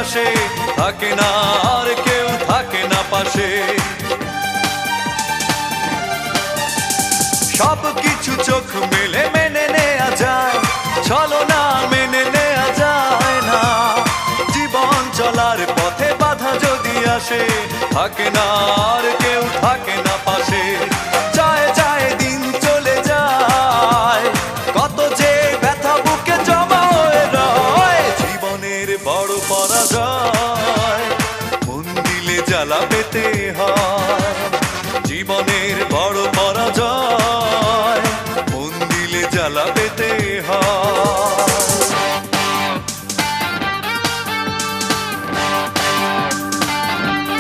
আসে, থাকে না আর কেউ থাকে না পাশে। সব কিছু চোখ মেলে মেনে নেয়া যায়, ছলনা মেনে নেয়া যায় না। জীবন চলার পথে বাধা যদি আসে, থাকে না আর কেউ থাকে না পাশে। যায় যায় দিন চলে যায়, কত যে ব্যথা বুকে জমা হয়ে রয়। জীবনের বড় পরাজয়, মন দিলে জ্বালা পেতে হয়। জীবনের বড় পরাজয়, মন দিলে জ্বালা পেতে হয়।